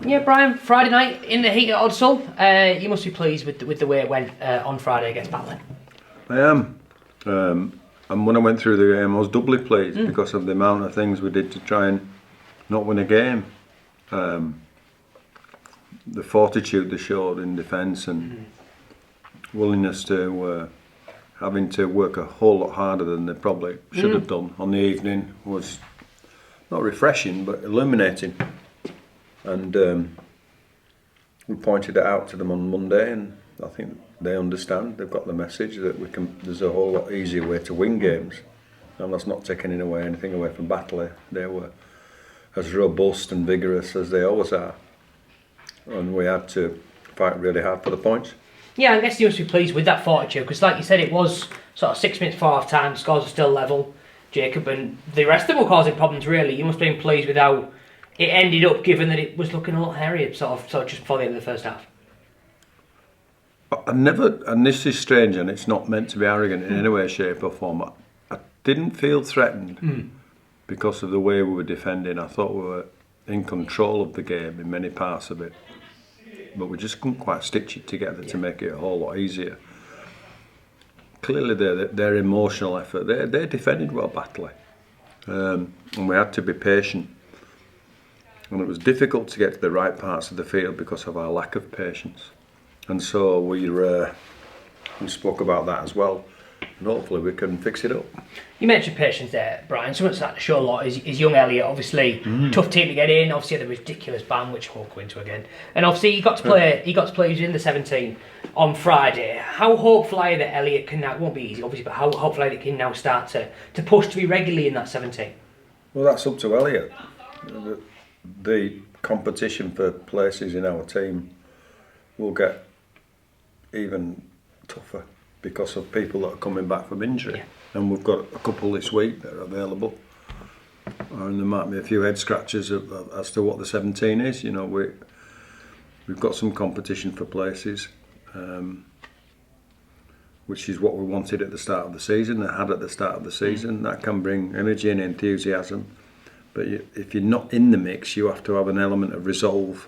Yeah, Brian, Friday night in the heat at Odsal. You must be pleased with the way it went on Friday against Batley. I am. And when I went through the game, I was doubly pleased because of the amount of things we did to try and not win a game. The fortitude they showed in defence and willingness to having to work a whole lot harder than they probably should have done on the evening was not refreshing but illuminating. And we pointed it out to them on Monday, and I think they understand. They've got the message that there's a whole lot easier way to win games, and that's not taking anything away from Batley. They were as robust and vigorous as they always are, and we had to fight really hard for the points. Yeah, I guess you must be pleased with that fortitude, because like you said, it was sort of 6 minutes before half time, scores are still level, Jacob, and the rest of them were causing problems really. You must have been pleased with how it ended up, given that it was looking a lot hairier sort of just before the end of the first half. I never, and this is strange and it's not meant to be arrogant in any way, shape or form, I didn't feel threatened because of the way we were defending. I thought we were in control of the game in many parts of it, but we just couldn't quite stitch it together to make it a whole lot easier. Clearly their emotional effort, they defended well, Batley, and we had to be patient. And it was difficult to get to the right parts of the field because of our lack of patience. And so we spoke about that as well. And hopefully we can fix it up. You mentioned patience there, Brian. Something that's starting to show a lot is young Elliot. Obviously, tough team to get in. Obviously, the ridiculous ban, which we'll go into again. And obviously, he got to play. He got to play. He was in the 17 on Friday. How hopeful are you that Elliot can now? It won't be easy, obviously, but how hopeful are you that he can now start to push to be regularly in that 17? Well, that's up to Elliot. The competition for places in our team will get even tougher because of people that are coming back from injury, and we've got a couple this week that are available, and there might be a few head scratchers as to what the 17 is. You know, we've got some competition for places, which is what we wanted at the start of the season. That had at the start of the season. That can bring energy and enthusiasm. But if you're not in the mix, you have to have an element of resolve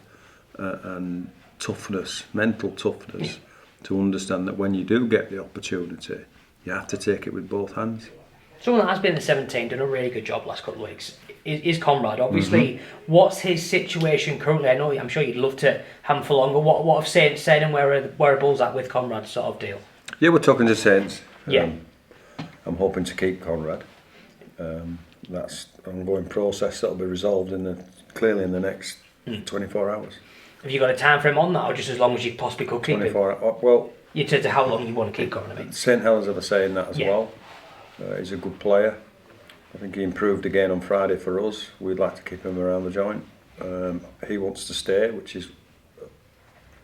and toughness, mental toughness, to understand that when you do get the opportunity, you have to take it with both hands. Someone that has been in the 17, done a really good job last couple of weeks, is Conrad. Obviously, what's his situation currently? I'm sure you'd love to have him for longer. What have Saints said, and where are Bulls at with Conrad sort of deal? Yeah, we're talking to Saints. Yeah. I'm hoping to keep Conrad. That's an ongoing process that'll be resolved clearly in the next 24 hours. Have you got a time frame on that, or just as long as you possibly could keep 24 him? Well, You said to how long you want to keep going, I mean. St Helens are saying that as well. He's a good player. I think he improved again on Friday for us. We'd like to keep him around the joint. He wants to stay, which is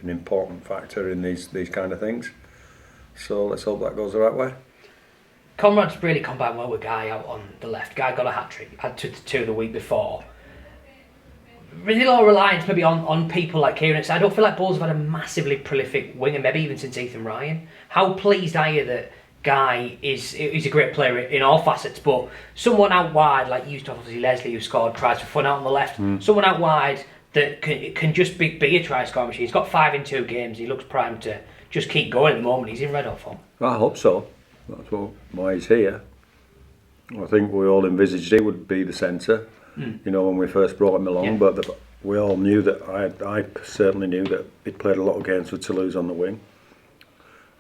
an important factor in these kind of things. So let's hope that goes the right way. Conrad's really combined well with Guy out on the left. Guy got a hat-trick, had two the week before. Really a lot of reliance maybe on people like Kieran. I don't feel like Bulls have had a massively prolific winger, maybe even since Ethan Ryan. How pleased are you that Guy is a great player in all facets, but someone out wide, like you used to obviously Leslie, who scored tries for fun out on the left, someone out wide that can just be a try scoring machine. He's got 5 in 2 games. He looks primed to just keep going at the moment. He's in red hot form. I hope so. That's why he's here. I think we all envisaged he would be the centre, you know, when we first brought him along. But we all knew that. I certainly knew that he'd played a lot of games for Toulouse on the wing.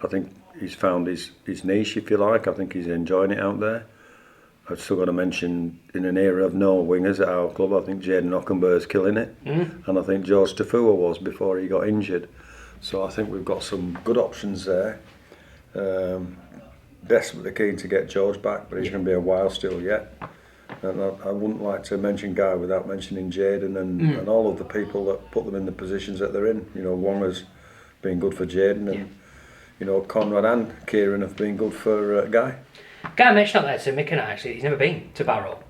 I think he's found his niche, if you like. I think he's enjoying it out there. I've still got to mention, in an era of no wingers at our club, I think Jaden Ockenberg's killing it, and I think George Tafua was before he got injured. So I think we've got some good options there. Desperately keen to get George back, but he's going to be a while still yet. And I wouldn't like to mention Guy without mentioning Jaden and all of the people that put them in the positions that they're in. You know, Wonga's been good for Jaden, and you know, Conrad and Kieran have been good for Guy. Guy mentioned that there to Mick and I, actually. He's never been to Barrow,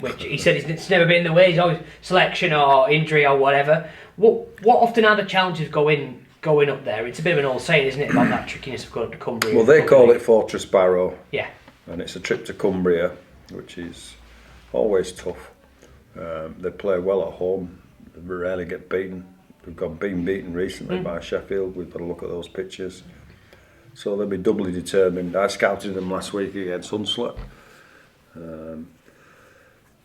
which he said it's never been the way. He's always selection or injury or whatever. What often are the challenges going up there? It's a bit of an old saying, isn't it, about that trickiness of going to Cumbria? Well, they call it Fortress Barrow. Yeah. And it's a trip to Cumbria, which is always tough. They play well at home. we rarely get beaten. We've been beaten recently by Sheffield. We've got to look at those pictures. So they'll be doubly determined. I scouted them last week against Hunslet.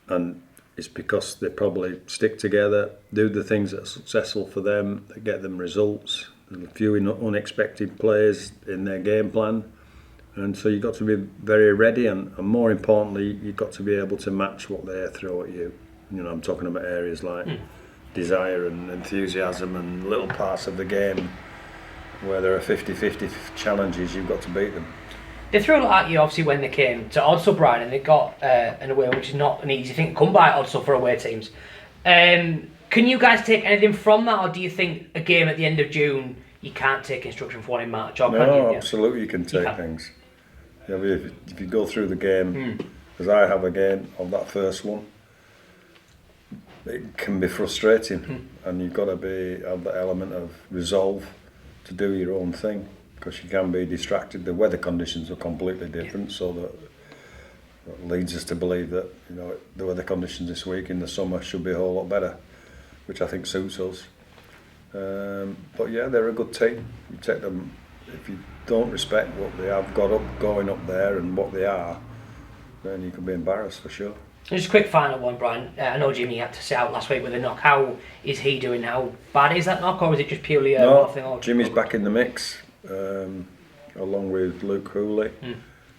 And it's because they probably stick together, do the things that are successful for them, that get them results. There's a few unexpected players in their game plan. And so you've got to be very ready, and more importantly, you've got to be able to match what they throw at you. You know, I'm talking about areas like desire and enthusiasm and little parts of the game where there are 50-50 challenges. You've got to beat them. They threw a lot at you, obviously, when they came to Odsal, Brian, and they got an away, which is not an easy thing to come by at Odsal for away teams. Can you guys take anything from that, or do you think a game at the end of June, you can't take instruction for one in March? Or can you? Absolutely you can take things. Yeah, if you go through the game, as I have again of that first one, it can be frustrating, and you've got to have the element of resolve to do your own thing, because you can be distracted. The weather conditions are completely different, so that leads us to believe that, you know, the weather conditions this week in the summer should be a whole lot better, which I think suits us. But yeah, they're a good team. You take them. If you don't respect what they have got going up there and what they are, then you can be embarrassed for sure. Just a quick final one, Brian. I know Jimmy had to sit out last week with a knock. How is he doing? How bad is that knock, or is it just purely a one-off thing? Jimmy's back in the mix, along with Luke Hooley. I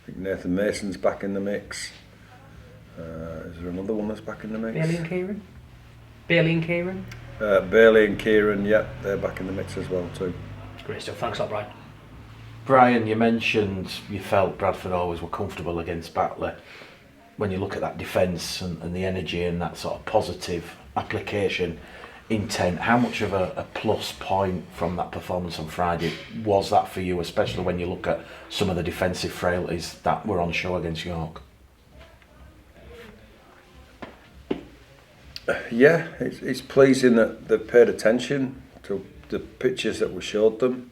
think Nathan Mason's back in the mix. Is there another one that's back in the mix? Bailey and Kieran? Bailey and Kieran, yeah, they're back in the mix as well too. Great stuff. Thanks a lot, Brian. Brian, you mentioned you felt Bradford always were comfortable against Batley. When you look at that defence and the energy and that sort of positive application intent, how much of a plus point from that performance on Friday was that for you, especially when you look at some of the defensive frailties that were on show against York? Yeah, it's pleasing that they've paid attention to the pictures that we showed them,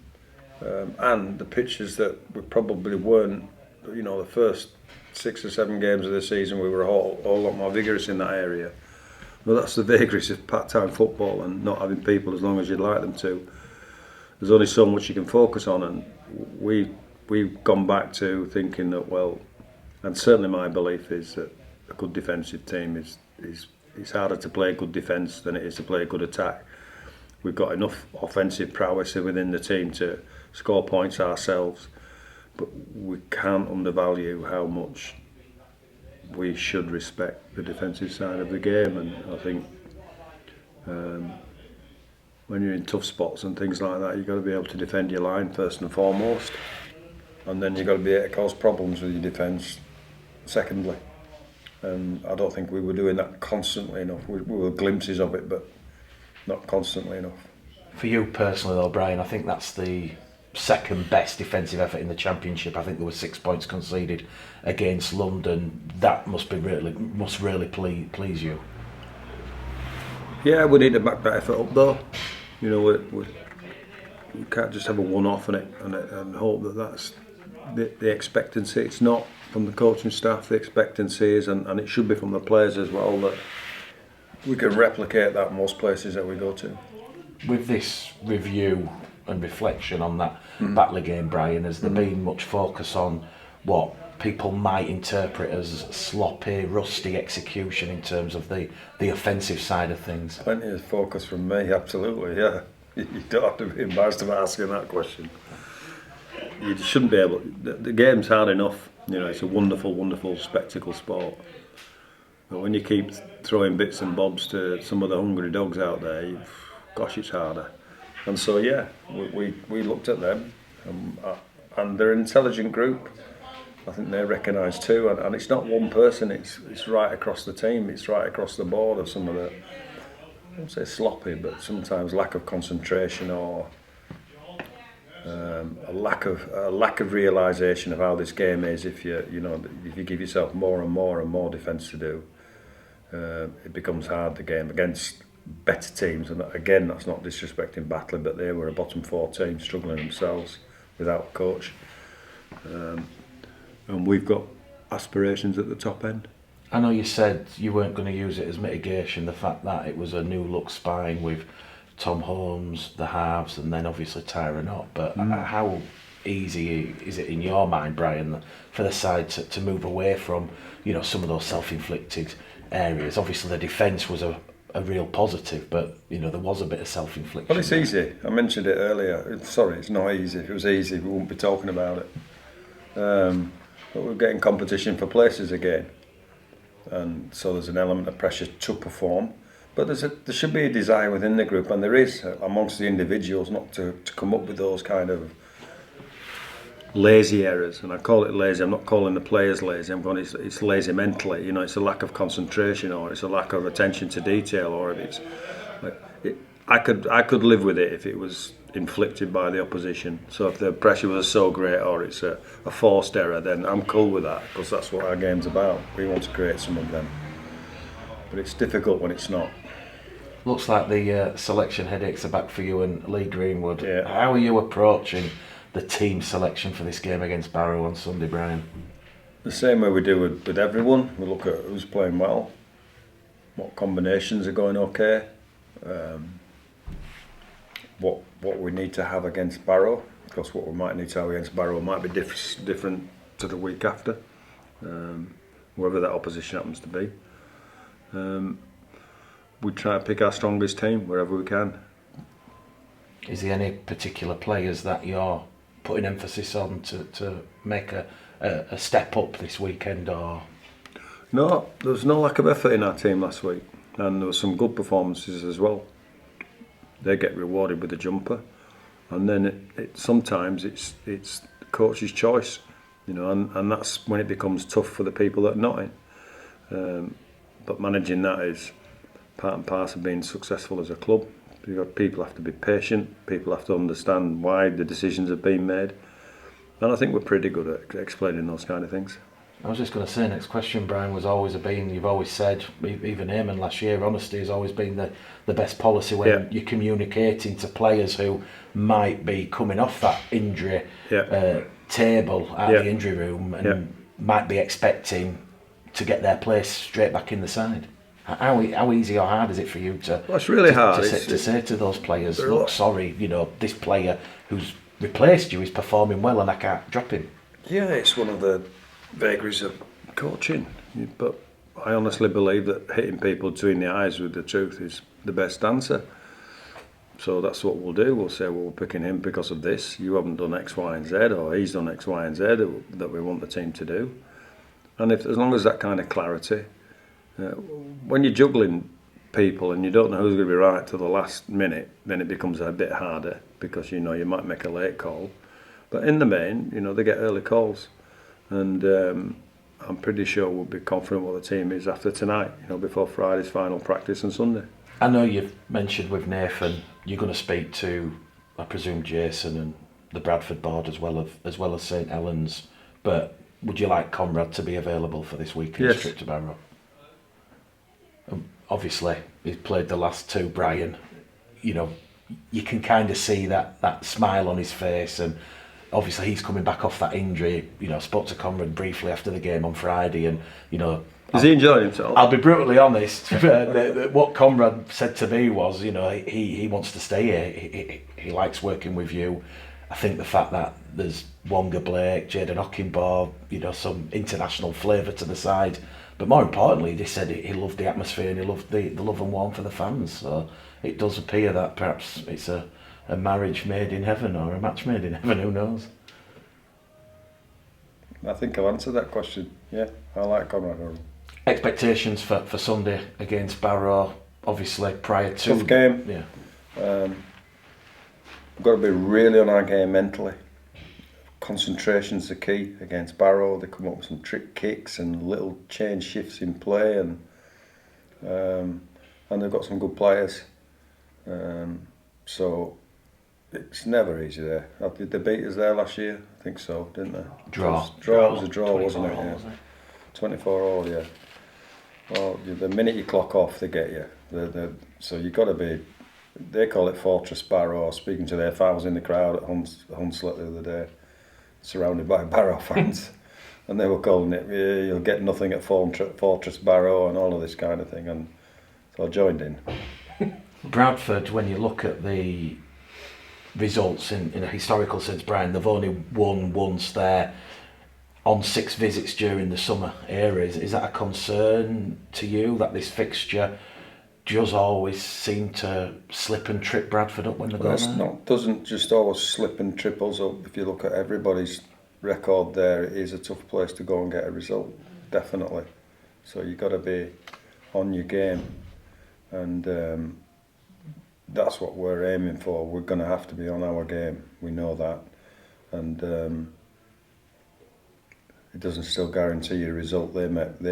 and the pictures that we probably weren't. You know, the first 6 or 7 games of the season we were a whole lot more vigorous in that area. Well, that's the vagaries of part-time football and not having people as long as you'd like them to. There's only so much you can focus on, and we've gone back to thinking that, well, and certainly my belief is that a good defensive team is it's harder to play good defence than it is to play a good attack. We've got enough offensive prowess within the team to score points ourselves, but we can't undervalue how much we should respect the defensive side of the game. And I think when you're in tough spots and things like that, you've got to be able to defend your line first and foremost, and then you've got to be able to cause problems with your defence secondly. And I don't think we were doing that constantly enough. We were glimpses of it, but not constantly enough. For you personally though, Brian, I think that's the second best defensive effort in the Championship. I think there were 6 points conceded against London. That must really please you. Yeah, we need to back that effort up though. You know, we can't just have a one-off on it and hope that that's the expectancy. It's not from the coaching staff. The expectancy is, and it should be from the players as well, that we can replicate that most places that we go to. With this review and reflection on that Batley game, Brian, has there been much focus on what people might interpret as sloppy, rusty execution in terms of the offensive side of things? Plenty of focus from me, absolutely, yeah. You don't have to be embarrassed about asking that question. You shouldn't be able. The game's hard enough. You know, it's a wonderful, wonderful spectacle sport. But when you keep throwing bits and bobs to some of the hungry dogs out there, gosh, it's harder. And so, yeah, we looked at them, and they're an intelligent group. I think they recognise too, and it's not one person. It's right across the team. It's right across the board of some of the, I won't say sloppy, but sometimes lack of concentration or a lack of realisation of how this game is. If you give yourself more and more defence to do, it becomes hard. The game against better teams, and again, that's not disrespecting Batley, but they were a bottom 4 team struggling themselves without a coach, and we've got aspirations at the top end. I know you said you weren't going to use it as mitigation, the fact that it was a new look spine with Tom Holmes, the halves, and then obviously Tyron up. But how easy is it in your mind, Brian, for the side to move away from, some of those self-inflicted areas? Obviously the defence was a real positive, but there was a bit of self-infliction. Well, it's easy. I mentioned it earlier. Sorry, it's not easy. If it was easy, we wouldn't be talking about it. But we're getting competition for places again, and so there's an element of pressure to perform. But there should be a desire within the group, and there is amongst the individuals, not to come up with those kind of lazy errors. And I call it lazy. I'm not calling the players lazy. I'm going, it's lazy mentally. It's a lack of concentration, or it's a lack of attention to detail, or if it's I could live with it if it was inflicted by the opposition. So if the pressure was so great, or it's a forced error, then I'm cool with that, because that's what our game's about. We want to create some of them, but it's difficult when it's not. Looks like the selection headaches are back for you and Lee Greenwood. Yeah. How are you approaching the team selection for this game against Barrow on Sunday, Brian? The same way we do with everyone. We look at who's playing well, what combinations are going okay, what we need to have against Barrow, because what we might need to have against Barrow might be different to the week after, whoever that opposition happens to be. We try to pick our strongest team wherever we can. Is there any particular players that you're putting emphasis on to make a step up this weekend? Or No, there was no lack of effort in our team last week, and there were some good performances as well. They get rewarded with a jumper, and then sometimes it's the coach's choice, and that's when it becomes tough for the people that are not in. But managing that is part and parcel of being successful as a club. People have to be patient, people have to understand why the decisions have been made, and I think we're pretty good at explaining those kind of things. I was just going to say, next question, Brian, you've always said, even Eamon last year, honesty has always been the best policy when you're communicating to players who might be coming off that injury table at the injury room and might be expecting to get their place straight back in the side. How easy or hard is it for you to? Well, it's really hard to say to those players, look, sorry, this player who's replaced you is performing well, and I can't drop him. Yeah, it's one of the vagaries of coaching, but I honestly believe that hitting people between the eyes with the truth is the best answer. So that's what we'll do. We'll say, well, we're picking him because of this. You haven't done X, Y, and Z, or he's done X, Y, and Z that we want the team to do. And as long as that kind of clarity. When you're juggling people and you don't know who's going to be right to the last minute, then it becomes a bit harder, because you might make a late call. But in the main, they get early calls, and I'm pretty sure we'll be confident what the team is after tonight, before Friday's final practice and Sunday. I know you've mentioned with Nathan you're going to speak to, I presume, Jason and the Bradford board as well as St Helens, but would you like Conrad to be available for this weekend's trip to Barrow? Obviously, he's played the last two, Brian. You can kind of see that smile on his face, and obviously he's coming back off that injury. I spoke to Conrad briefly after the game on Friday, and Has he enjoyed himself? I'll be brutally honest. What Conrad said to me was, he wants to stay here. He likes working with you. I think the fact that there's Wonga Blake, Jaden Hockenbaugh, some international flavour to the side. But more importantly, they said he loved the atmosphere and he loved the love and warmth for the fans. So it does appear that perhaps it's a marriage made in heaven, or a match made in heaven, who knows? I think I've answered that question. Yeah, I like Conrad. Expectations for Sunday against Barrow, obviously prior to... Tough game. Yeah. We've got to be really on our game mentally. Concentration's the key against Barrow. They come up with some trick kicks and little change shifts in play, and they've got some good players. So it's never easy there. Did they beat us there last year? I think so, didn't they? Draw. It was a draw, wasn't it? Yeah. 24-all, yeah. Well, the minute you clock off, they get you. So you've got to be. They call it Fortress Barrow. Speaking to their fans in the crowd at Hunslet the other day, surrounded by Barrow fans. and they were calling it, you'll get nothing at Fortress Barrow and all of this kind of thing, and so I joined in. Bradford, when you look at the results in a historical sense, Brian, they've only won once there on 6 visits during the summer era. Is that a concern to you, that this fixture does always seem to slip and trip Bradford up when they go there? Doesn't just always slip and trip us up. If you look at everybody's record there, it is a tough place to go and get a result, definitely. So you've got to be on your game, and that's what we're aiming for. We're going to have to be on our game. We know that, and it doesn't still guarantee you a result. They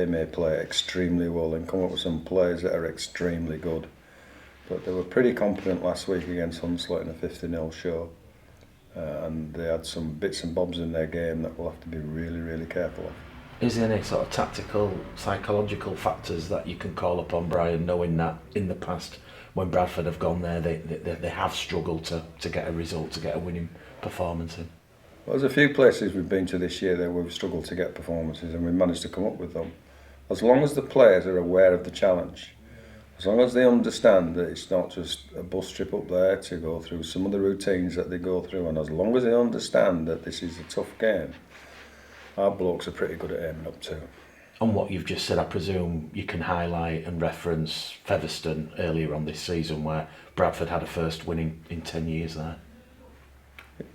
may play extremely well and come up with some players that are extremely good, but they were pretty confident last week against Hunslet in a 50-0 show, and they had some bits and bobs in their game that we'll have to be really, really careful of. Is there any sort of tactical, psychological factors that you can call upon, Brian, knowing that in the past when Bradford have gone there, they have struggled to get a result, to get a winning performance in? Well, there's a few places we've been to this year that we've struggled to get performances, and we've managed to come up with them. As long as the players are aware of the challenge, as long as they understand that it's not just a bus trip up there to go through some of the routines that they go through, and as long as they understand that this is a tough game, our blokes are pretty good at aiming up to. On what you've just said, I presume you can highlight and reference Featherstone earlier on this season, where Bradford had a first win in 10 years there.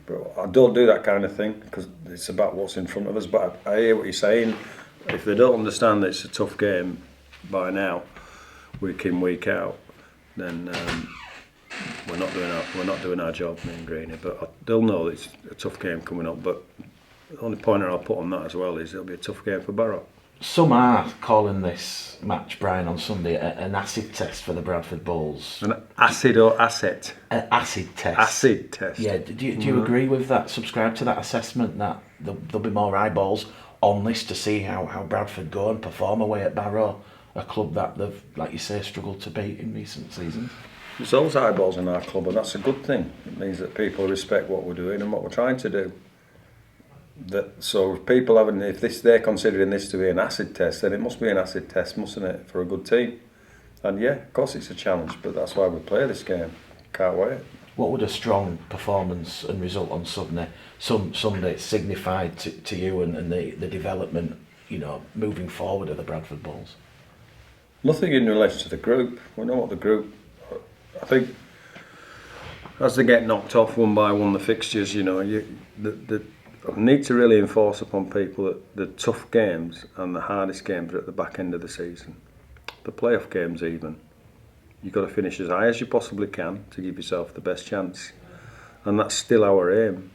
But I don't do that kind of thing because it's about what's in front of us. But I hear what you're saying. If they don't understand that it's a tough game by now, week in, week out, then we're not doing our job, me and Greeny. But they'll know that it's a tough game coming up. But the only pointer I'll put on that as well is it'll be a tough game for Barrow. Some are calling this match, Brian, on Sunday an acid test for the Bradford Bulls. An acid or asset? An acid test. Acid test. Yeah, do you agree with that? Subscribe to that assessment that there'll be more eyeballs on this to see how Bradford go and perform away at Barrow, a club that they've, like you say, struggled to beat in recent seasons? There's always eyeballs in our club, and that's a good thing. It means that people respect what we're doing and what we're trying to do. So if people they're considering this to be an acid test, then it must be an acid test, mustn't it, for a good team? And yeah, of course it's a challenge, but that's why we play this game. Can't wait. What would a strong performance and result on Sunday signify to you and the development, moving forward of the Bradford Bulls? Nothing in relation to the group. We know what the group. I think as they get knocked off one by one, the fixtures, I need to really enforce upon people that the tough games and the hardest games are at the back end of the season. The playoff games even. You've got to finish as high as you possibly can to give yourself the best chance. And that's still our aim.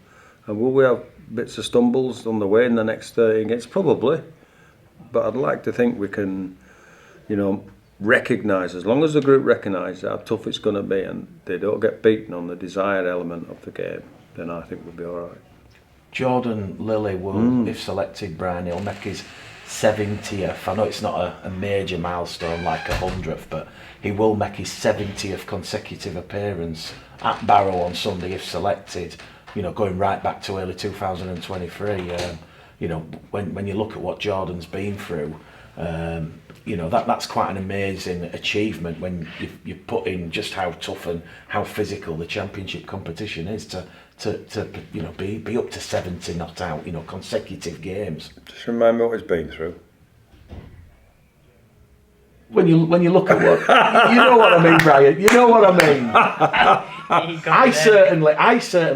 And will we have bits of stumbles on the way in the next 13 games? Probably. But I'd like to think we can, recognise, as long as the group recognise how tough it's going to be and they don't get beaten on the desired element of the game, then I think we'll be all right. Jordan Lilley will, if selected, Brian, he'll make his 70th. I know it's not a major milestone like 100th, but he will make his 70th consecutive appearance at Barrow on Sunday if selected. Going right back to early 2023. When you look at what Jordan's been through, that's quite an amazing achievement when you put in just how tough and how physical the championship competition is to be up to 70 not out, consecutive games. Just remind me what he's been through. When you look at what you know what I mean, Brian. You know what I mean. I certainly,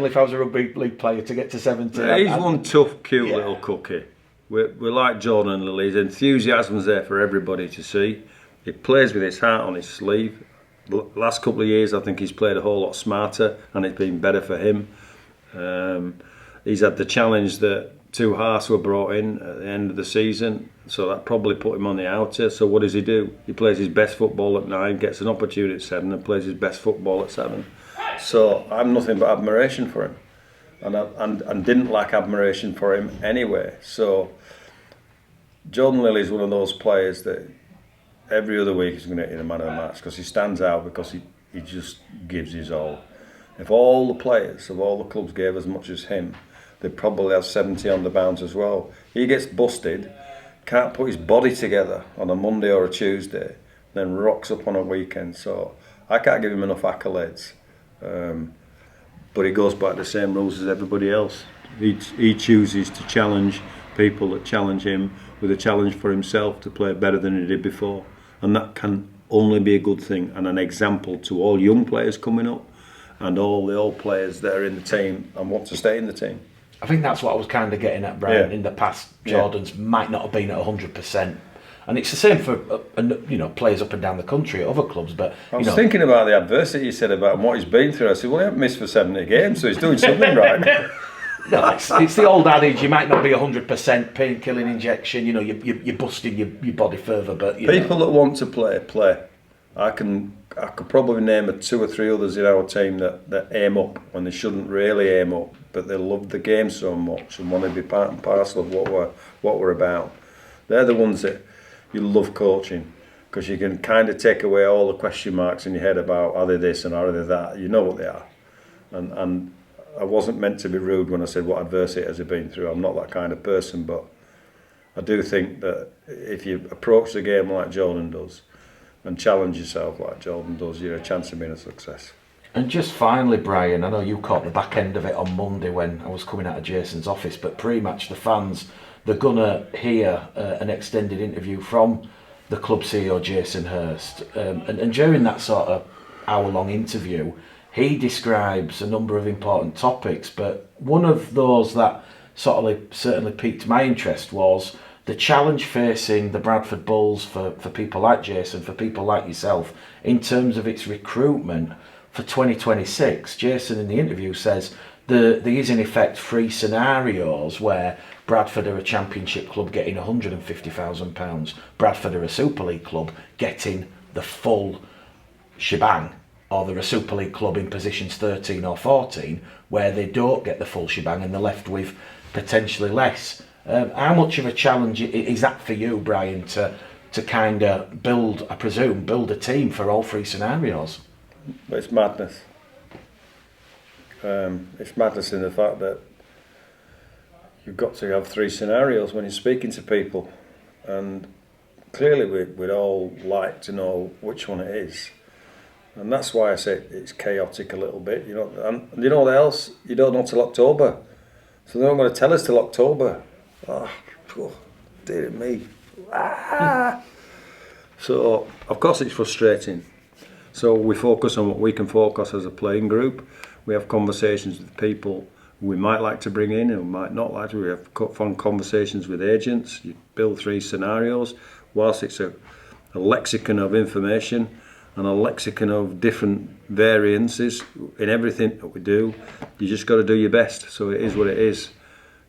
if I was a rugby league player to get to 70, he's one tough, cute little cookie. We like Jordan Lilley. His enthusiasm's there for everybody to see. He plays with his heart on his sleeve. Last couple of years, I think he's played a whole lot smarter, and it's been better for him. He's had the challenge that 2 halves were brought in at the end of the season, so that probably put him on the outer. So what does he do? He plays his best football at 9, gets an opportunity at 7, and plays his best football at 7. So I'm nothing but admiration for him, and didn't lack admiration for him anyway. So Jordan Lilley is one of those players that every other week he's going to get in a man of the match because he stands out, because he just gives his all. If all the players of all the clubs gave as much as him, they probably have 70 on the bounce as well. He gets busted, can't put his body together on a Monday or a Tuesday, then rocks up on a weekend. So I can't give him enough accolades. But he goes by the same rules as everybody else. He chooses to challenge people that challenge him with a challenge for himself to play better than he did before. And that can only be a good thing and an example to all young players coming up and all the old players that are in the team and want to stay in the team. I think that's what I was kind of getting at, Brian. Yeah. In the past, Jordan's might not have been at 100%. And it's the same for players up and down the country at other clubs. But I was thinking about the adversity you said about what he's been through. I said, well, he hasn't missed for 70 games, so he's doing something right. No, it's the old adage, you might not be 100% pain-killing injection, you're busting your body further, but... People that want to play. I could probably name 2 or 3 others in our team that aim up when they shouldn't really aim up, but they love the game so much and want to be part and parcel of what we're about. They're the ones that you love coaching, because you can kind of take away all the question marks in your head about are they this and are they that. You know what they are. And I wasn't meant to be rude when I said what adversity has he been through. I'm not that kind of person, but I do think that if you approach the game like Jordan does and challenge yourself like Jordan does, you're a chance of being a success. And just finally, Brian, I know you caught the back end of it on Monday when I was coming out of Jason's office, but pre-match the fans, they're going to hear an extended interview from the club CEO, Jason Hurst. And during that sort of hour-long interview, he describes a number of important topics, but one of those that certainly piqued my interest was the challenge facing the Bradford Bulls for people like Jason, for people like yourself, in terms of its recruitment for 2026. Jason in the interview says there is in effect 3 scenarios where Bradford are a Championship club getting £150,000, Bradford are a Super League club getting the full shebang, or they're a Super League club in positions 13 or 14 where they don't get the full shebang and they're left with potentially less. How much of a challenge is that for you, Brian, to kind of build a team for all 3 scenarios? It's madness. It's madness in the fact that you've got to have 3 scenarios when you're speaking to people, and clearly we'd all like to know which one it is. And that's why I say it's chaotic a little bit, And you know what else? You don't know till October. So they're not going to tell us till October. Oh, dear me. So, of course it's frustrating. So we focus on what we can focus as a playing group. We have conversations with people we might like to bring in and we might not like to. We have fun conversations with agents. You build 3 scenarios. Whilst it's a lexicon of information, and a lexicon of different variances in everything that we do, you just got to do your best. So it is what it is.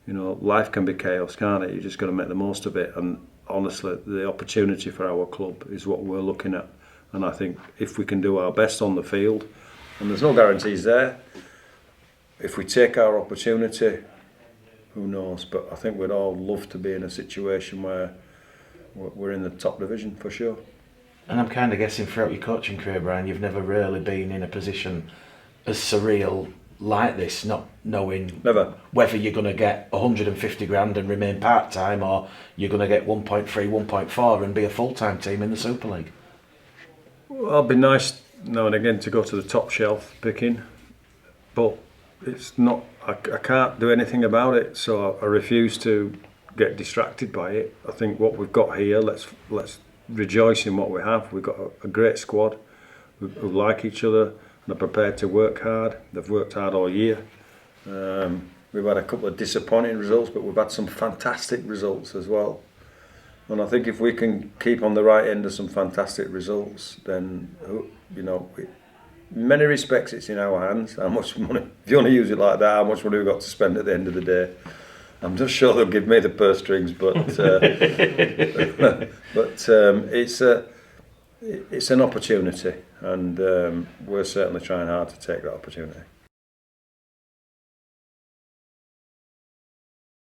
Life can be chaos, can't it? You just got to make the most of it. And honestly, the opportunity for our club is what we're looking at. And I think if we can do our best on the field, and there's no guarantees there, if we take our opportunity, who knows? But I think we'd all love to be in a situation where we're in the top division for sure. And I'm kind of guessing throughout your coaching career, Brian, you've never really been in a position as surreal like this, not knowing whether you're going to get 150 grand and remain part-time, or you're going to get 1.3, 1.4 and be a full-time team in the Super League. Well, it'd be nice now and again to go to the top shelf picking, but it's not. I can't do anything about it, so I refuse to get distracted by it. I think what we've got here, let's rejoice in what we have. We've got a great squad who like each other and are prepared to work hard. They've worked hard all year. We've had a couple of disappointing results, but we've had some fantastic results as well. And I think if we can keep on the right end of some fantastic results, then in many respects it's in our hands. How much money, if you want to use it like that, how much money we've got to spend at the end of the day. I'm just sure they'll give me the purse strings, but it's an opportunity, and we're certainly trying hard to take that opportunity.